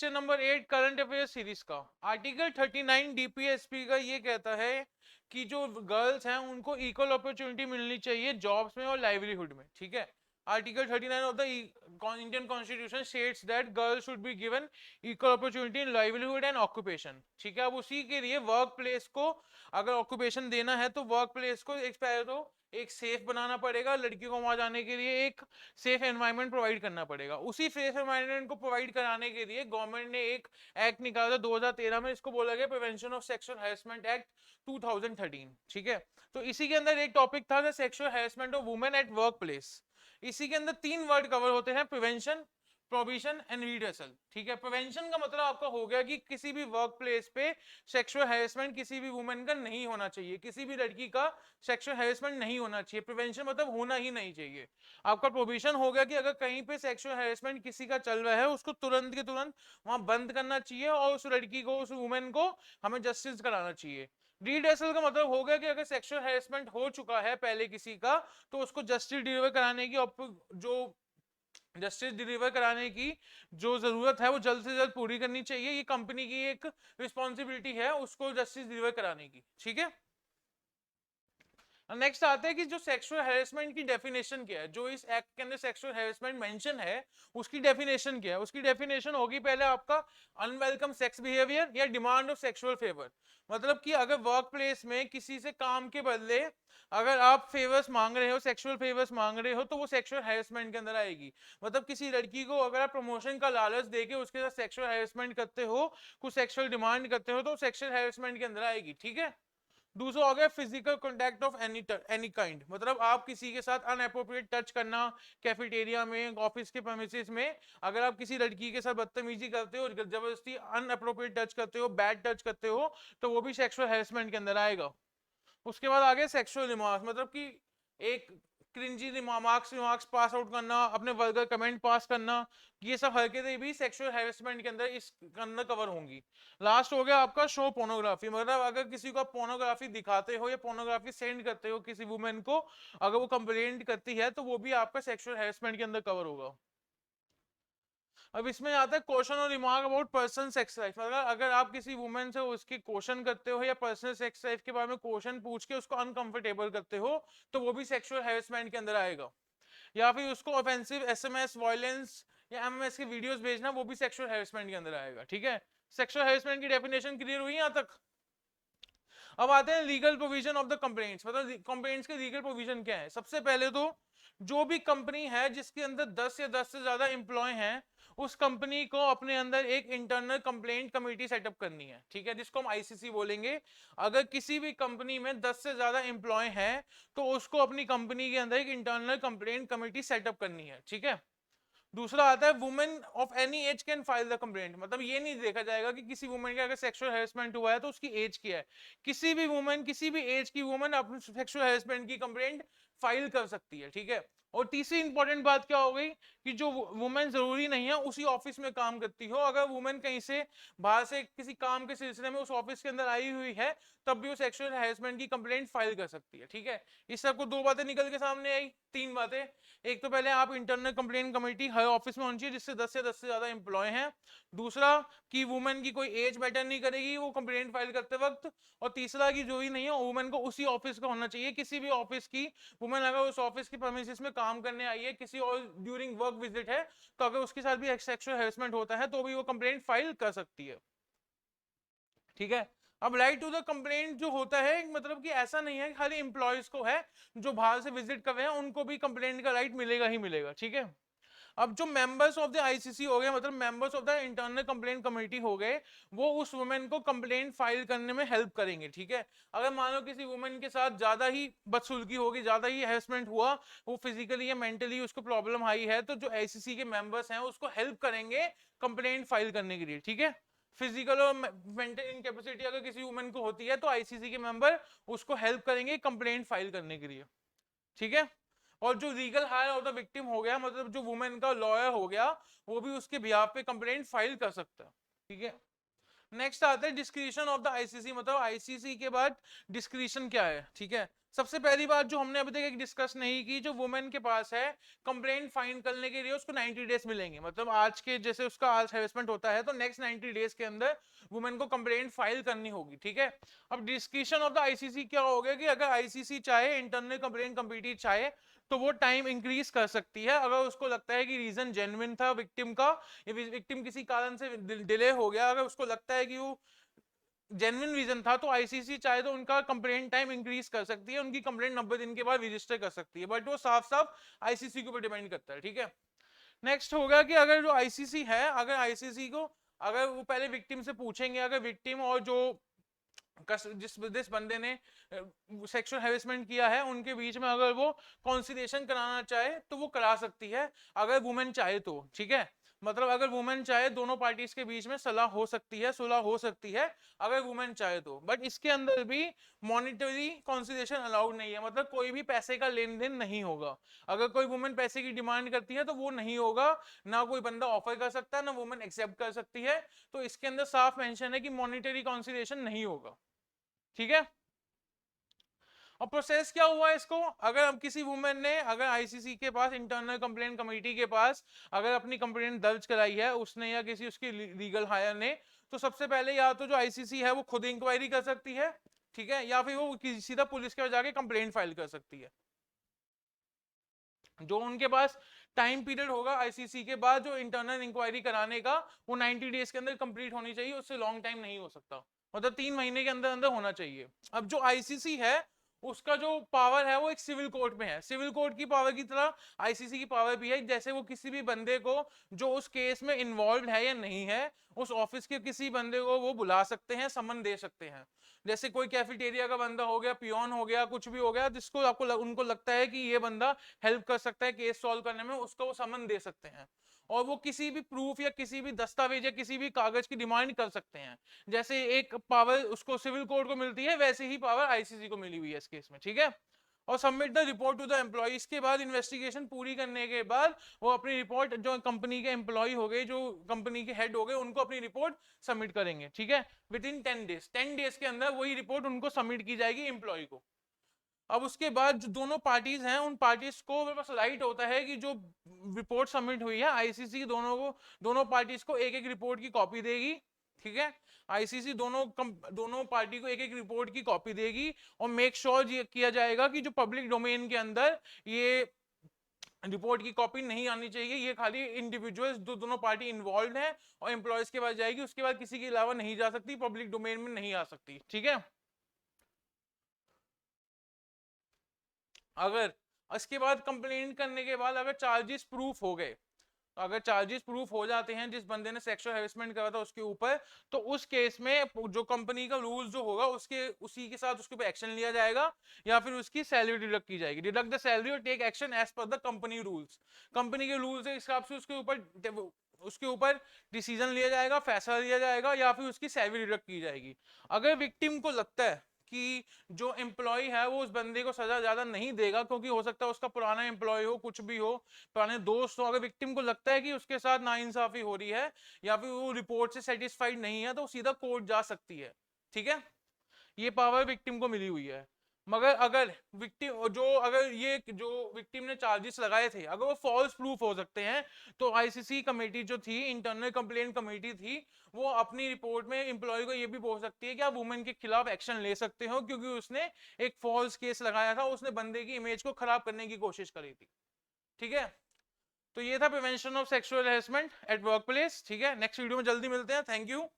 Lecture number 8 current affair series का। Article 39 DPSP का ये कहता है कि जो गर्ल्स हैं उनको इक्वल अपॉर्चुनिटी मिलनी चाहिए जॉब्स में और लाइवलीहुड में, ठीक है। Article 39 of the Indian constitution states that girls should be given equal opportunity in livelihood and occupation, ठीक है। अब उसी के लिए वर्क प्लेस को अगर ऑक्यूपेशन देना है तो वर्क प्लेस को एक पहले तो एक सेफ बनाना पड़ेगा, लड़कियों को वहां जाने के लिए एक सेफ एनवायरनमेंट प्रोवाइड करना पड़ेगा। उसी सेफ एनवायरनमेंट को प्रोवाइड कराने के लिए गवर्नमेंट ने एक एक्ट निकाला था 2013 में, इसको बोला गया prevention of sexual harassment act 2013, ठीक है। तो इसी के अंदर एक टॉपिक था sexual harassment of women at work place. इसी के अंदर 3 वर्ड कवर होते हैं, प्रिवेंशन, प्रोविजन एंड रिड्रेसल, ठीक है। प्रिवेंशन का मतलब आपका हो गया कि किसी भी वर्क प्लेस पे सेक्सुअल हैरेसमेंट किसी भी वुमेन का नहीं होना चाहिए, किसी भी लड़की का सेक्सुअल हैरेसमेंट नहीं होना चाहिए। प्रिवेंशन मतलब होना ही नहीं चाहिए। आपका प्रोविजन हो गया कि अगर कहीं पे सेक्सुअल हैरेसमेंट किसी का चल रहा है उसको तुरंत के तुरंत वहां बंद करना चाहिए और उस लड़की को, उस वुमेन को हमें जस्टिस कराना चाहिए। रिड्रेसल का मतलब हो गया कि अगर सेक्सुअल हैरेसमेंट हो चुका है पहले किसी का तो उसको जस्टिस डिलीवर कराने की जो जस्टिस डिलीवर कराने की जो जरूरत है वो जल्द से जल्द पूरी करनी चाहिए। ये कंपनी की एक रिस्पॉन्सिबिलिटी है उसको जस्टिस डिलीवर कराने की, ठीक है। नेक्स्ट आता है कि जो सेक्सुअल हैरेसमेंट की डेफिनेशन क्या है, जो इस एक्ट के अंदर सेक्सुअल हैरेसमेंट मेंशन है उसकी डेफिनेशन क्या है। उसकी डेफिनेशन होगी पहले आपका अनवेलकम सेक्स बिहेवियर या डिमांड ऑफ सेक्सुअल फेवर। मतलब कि अगर वर्क प्लेस में किसी से काम के बदले अगर आप फेवर्स मांग रहे हो, सेक्सुअल फेवर्स मांग रहे हो, तो वो सेक्सुअल हैरेसमेंट के अंदर आएगी। मतलब किसी लड़की को अगर आप प्रमोशन का लालच देके उसके साथ सेक्सुअल हैरेसमेंट करते हो, कुछ सेक्सुअल डिमांड करते हो, तो सेक्सुअल हैरेसमेंट के अंदर आएगी, ठीक है। दूसरा हो गया physical contact of any kind. मतलब आप किसी के साथ अनअप्रोप्रिएट टच करना, कैफेटेरिया में, ऑफिस के प्रेमिसेस में अगर आप किसी लड़की के साथ बदतमीजी करते हो, जबरदस्ती अनअप्रोप्रिएट टच करते हो, बैड टच करते हो, तो वो भी सेक्सुअल हैरेसमेंट के अंदर आएगा। उसके बाद आगे सेक्सुअल रिमार्क्स, मतलब कि एक क्रिंजी रिमार्क्स पास आउट करना, अपने वर्गर कमेंट पास करना, ये सब हरकतें भी सेक्सुअल हैरेसमेंट के अंदर इस अंदर कवर होंगी। लास्ट हो गया आपका शो पोर्नोग्राफी। मतलब अगर किसी को आप पोर्नोग्राफी दिखाते हो या पोर्नोग्राफी सेंड करते हो किसी वुमेन को, अगर वो कंप्लेंट करती है तो वो भी आपका सेक्सुअल हैरेसमेंट के अंदर कवर होगा। अब इसमें आता है क्वेश्चन और remark about person sex life. मतलब अगर आप किसी वुमेन से उसकी क्वेश्चन करते हो या पर्सनल सेक्स लाइफ के बारे में क्वेश्चन पूछ के उसको अनकंफर्टेबल करते हो तो वो भी सेक्सुअल हैरेसमेंट के अंदर आएगा। या फिर उसको ऑफेंसिव एसएमएस, वायलेंस या एमएमएस की वीडियोस भेजना, वो भी सेक्सुअल हैरेसमेंट के अंदर आएगा, ठीक है। सेक्सुअल हैरेसमेंट की डेफिनेशन क्लियर हुई यहां तक। अब आते हैं legal provision of the complaints. मतलब कंप्लेंट्स के लीगल प्रोविजन क्या है। सबसे पहले तो जो भी कंपनी है जिसके अंदर 10 या 10 से ज्यादा एम्प्लॉय हैं, उस कंपनी को अपने अंदर एक इंटरनल कंप्लेंट कमेटी सेटअप करनी है, ठीक है, जिसको हम आईसीसी बोलेंगे। अगर किसी भी कंपनी में 10 से ज्यादा एम्प्लॉय हैं तो उसको अपनी कंपनी के अंदर एक इंटरनल कंप्लेंट कमेटी सेटअप करनी है, ठीक है। दूसरा आता है women of any as can file the complaint. मतलब ये नहीं देखा जाएगा कि किसी वुमेन का अगर सेक्सुअल हैरेसमेंट हुआ है तो उसकी एज क्या है। किसी भी वुमेन, किसी भी एज की वुमेन अपनी सेक्सुअल हैरेसमेंट की कंप्लेंट फाइल कर सकती है, ठीक है। और तीसरी इंपॉर्टेंट बात क्या हो गई कि जो वुमेन जरूरी नहीं है उसी ऑफिस में काम करती हो, अगर वुमेन कहीं से बाहर से किसी काम के सिलसिले में उस ऑफिस के अंदर आई हुई है तब भी वो सेक्सुअल हैरेसमेंट की कंप्लेंट फाइल कर सकती है, ठीक है। इस सबको 2 बातें निकल के सामने आई, 3 बातें। एक तो पहले आप इंटरनल कंप्लेंट कमेटी हर ऑफिस में होनी चाहिए जिससे 10 से 10 से ज्यादा एम्प्लॉय हैं। दूसरा कि वुमेन की कोई एज मैटर नहीं करेगी वो कंप्लेंट फाइल करते वक्त। और तीसरा कि जो ही नहीं है वुमेन को उसी ऑफिस का होना चाहिए। किसी भी ऑफिस की वुमेन अगर उस ऑफिस की प्रेमिसेस में काम करने आई है किसी और ड्यूरिंग वर्क विजिट है, तो अगर उसके साथ भी सेक्सुअल हैरेसमेंट होता है तो भी वो कंप्लेंट फाइल कर सकती है, ठीक है। अब राइट टू द कंप्लेंट जो होता है, मतलब कि ऐसा नहीं है खाली एम्प्लॉयज को है, जो बाहर से विजिट कर रहे हैं उनको भी कंप्लेंट का राइट मिलेगा ही मिलेगा, ठीक है। अब जो मेंबर्स ऑफ द आईसीसी हो गए, मतलब members of the internal complaint committee हो गए, वो उस वुमेन को कंप्लेंट फाइल करने में हेल्प करेंगे, ठीक है। अगर मान लो किसी वुमेन के साथ ज्यादा ही बदसलूकी होगी, ज्यादा ही हैरेसमेंट हुआ, वो फिजिकली या मेंटली उसको प्रॉब्लम आई है, तो जो आईसीसी के मेंबर्स हैं उसको हेल्प करेंगे कंप्लेंट फाइल करने के लिए, ठीक है। फिजिकल और मेंटल इनकेपेसिटी अगर किसी वुमेन को होती है तो आईसीसी के मेंबर उसको हेल्प करेंगे कंप्लेंट फाइल करने के लिए, ठीक है। और जो legal higher of the victim हो गया, मतलब जो वुमेन का लॉयर हो गया, वो भी उसके बिहाफ पे कंप्लेंट फाइल कर सकता है, ठीक है। नेक्स्ट आता है डिस्क्रिशन ऑफ द आईसीसी, मतलब आईसीसी के बाद डिस्क्रिशन क्या है, ठीक है। सबसे पहली बात जो हमने अभी तक डिस्कस नहीं की, जो वुमेन के पास है कंप्लेंट फाइल करने के लिए उसको 90 डेज मिलेंगे, मतलब आज के जैसे उसका आज हैरेसमेंट होता है तो नेक्स्ट 90 डेज के अंदर वुमेन को कंप्लेंट फाइल करनी होगी, ठीक है। अब डिस्क्रिशन ऑफ द आईसीसी क्या हो गया कि अगर आईसीसी चाहे, इंटरनल कंप्लेंट कमेटी चाहे, तो वो टाइम इंक्रीज कर सकती है अगर उसको लगता है कि रीजन जेन्युइन था विक्टिम का, या विक्टिम किसी कारण से डिले हो गया, अगर उसको लगता है कि वो जेन्युइन रीजन था, तो आईसीसी चाहे तो उनका कंप्लेंट टाइम इंक्रीज कर सकती है, उनकी कंप्लेंट 90 दिन के बाद रजिस्टर कर सकती है, बट वो साफ साफ आईसीसी के ऊपर डिपेंड करता है, ठीक है। नेक्स्ट होगा कि अगर जो आईसीसी है, अगर आईसीसी को, अगर वो पहले विक्टिम से पूछेंगे, अगर विक्टिम और जो जिस बंदे ने सेक्सुअल हैरेसमेंट किया है उनके बीच में अगर वो कॉन्सिलिएशन कराना चाहे तो वो करा सकती है, अगर वुमेन चाहे तो, ठीक है। मतलब अगर वुमेन चाहे दोनों पार्टीज के बीच में सलाह हो सकती है, सुलह हो सकती है अगर वुमेन चाहे तो, बट इसके अंदर भी मॉनिटरी कॉन्सिलिएशन अलाउड नहीं है, मतलब कोई भी पैसे का लेन देन नहीं होगा। अगर कोई वुमेन पैसे की डिमांड करती है तो वो नहीं होगा, ना कोई बंदा ऑफर कर सकता है, ना वुमेन एक्सेप्ट कर सकती है, तो इसके अंदर साफ मेंशन है कि मॉनिटरी कॉन्सिलिएशन नहीं होगा, ठीक है। और प्रोसेस क्या हुआ इसको, अगर अब किसी वुमेन ने अगर आईसीसी के पास, इंटरनल कंप्लेंट कमेटी के पास अगर अपनी कंप्लेंट दर्ज कराई है उसने या किसी उसकी लीगल हायर ने, तो सबसे पहले या तो जो आईसीसी है वो खुद इंक्वायरी कर सकती है, ठीक है, या फिर वो सीधा पुलिस के जाके कंप्लेंट फाइल कर सकती है। जो उनके पास टाइम पीरियड होगा आईसीसी के बाद जो इंटरनल इंक्वायरी कराने का, वो 90 डेज के अंदर कंप्लीट होनी चाहिए, उससे लॉन्ग टाइम नहीं हो सकता, मतलब 3 महीने के अंदर अंदर होना चाहिए। अब जो आईसीसी है उसका जो पावर है वो एक सिविल कोर्ट में है, सिविल कोर्ट की पावर की तरह आईसीसी की पावर भी है, जैसे वो किसी भी बंदे को जो उस केस में इन्वॉल्व है या नहीं है, उस ऑफिस के किसी बंदे को वो बुला सकते हैं, समन दे सकते हैं। जैसे कोई कैफेटेरिया का बंदा हो गया, पियोन हो गया, कुछ भी हो गया, जिसको आपको उनको लगता है कि ये बंदा हेल्प कर सकता है केस सॉल्व करने में, उसको वो समन दे सकते हैं, और वो किसी भी प्रूफ या किसी भी दस्तावेज या किसी भी कागज की डिमांड कर सकते हैं। जैसे एक पावर उसको सिविल कोर्ट को मिलती है, वैसे ही पावर आईसीसी को मिली हुई है इस केस में, ठीक है। और submit the report to the employ, इसके बाद इन्वेस्टिगेशन पूरी करने के बाद वो अपनी रिपोर्ट, जो कंपनी के एम्प्लॉय हो गए, जो कंपनी के हेड हो गए, उनको अपनी रिपोर्ट सबमिट करेंगे, ठीक है। विद इन 10 डेज, 10 डेज के अंदर वही रिपोर्ट उनको सबमिट की जाएगी एम्प्लॉय को। अब उसके बाद जो दोनों पार्टीज हैं उन पार्टीज को बस राइट होता है कि जो रिपोर्ट सबमिट हुई है आईसीसी दोनों पार्टीज को एक एक रिपोर्ट की कॉपी देगी, ठीक है। आईसीसी दोनों पार्टी को एक एक रिपोर्ट की कॉपी देगी, और मेक श्योर ये किया जाएगा कि जो पब्लिक डोमेन के अंदर ये रिपोर्ट की कॉपी नहीं आनी चाहिए, ये खाली इंडिविजुअल्स जो दोनों पार्टी इन्वॉल्व है और एम्प्लॉयज के पास जाएगी, उसके बाद किसी के अलावा नहीं जा सकती, पब्लिक डोमेन में नहीं आ सकती, ठीक है। अगर इसके बाद कंप्लेंट करने के बाद अगर चार्जेस प्रूफ हो गए, तो अगर चार्जेस प्रूफ हो जाते हैं जिस बंदे ने सेक्सुअल हैरेसमेंट करा था उसके ऊपर, तो उस केस में जो कंपनी का रूल जो होगा उसके उसी के साथ उसके ऊपर एक्शन लिया जाएगा, या फिर उसकी सैलरी डिडक्ट की जाएगी, डिडक्ट द सैलरी और take action as per the company rules, company के रूल्स के हिसाब से उसके ऊपर डिसीजन लिया जाएगा, फैसला लिया जाएगा, या फिर उसकी सैलरी डिडक्ट की जाएगी। अगर विक्टिम को लगता है कि जो एम्प्लॉय है वो उस बंदे को सजा ज्यादा नहीं देगा, क्योंकि हो सकता है उसका पुराना एम्प्लॉय हो, कुछ भी हो, पुराने दोस्त हो, अगर विक्टिम को लगता है कि उसके साथ नाइंसाफी हो रही है या फिर वो रिपोर्ट से सेटिस्फाइड नहीं है, तो सीधा कोर्ट जा सकती है, ठीक है। ये पावर विक्टिम को मिली हुई है। मगर अगर ये जो विक्टिम ने चार्जेस लगाए थे अगर वो फॉल्स प्रूफ हो सकते हैं, तो आईसीसी कमेटी जो थी, इंटरनल कंप्लेंट कमेटी थी, वो अपनी रिपोर्ट में एम्प्लॉय को ये भी बोल सकती है कि आप वुमेन के खिलाफ एक्शन ले सकते हो, क्योंकि उसने एक फॉल्स केस लगाया था, उसने बंदे की इमेज को खराब करने की कोशिश करी थी, ठीक है। तो ये था prevention of sexual harassment at work place, ठीक है। नेक्स्ट वीडियो में जल्दी मिलते हैं, थैंक यू।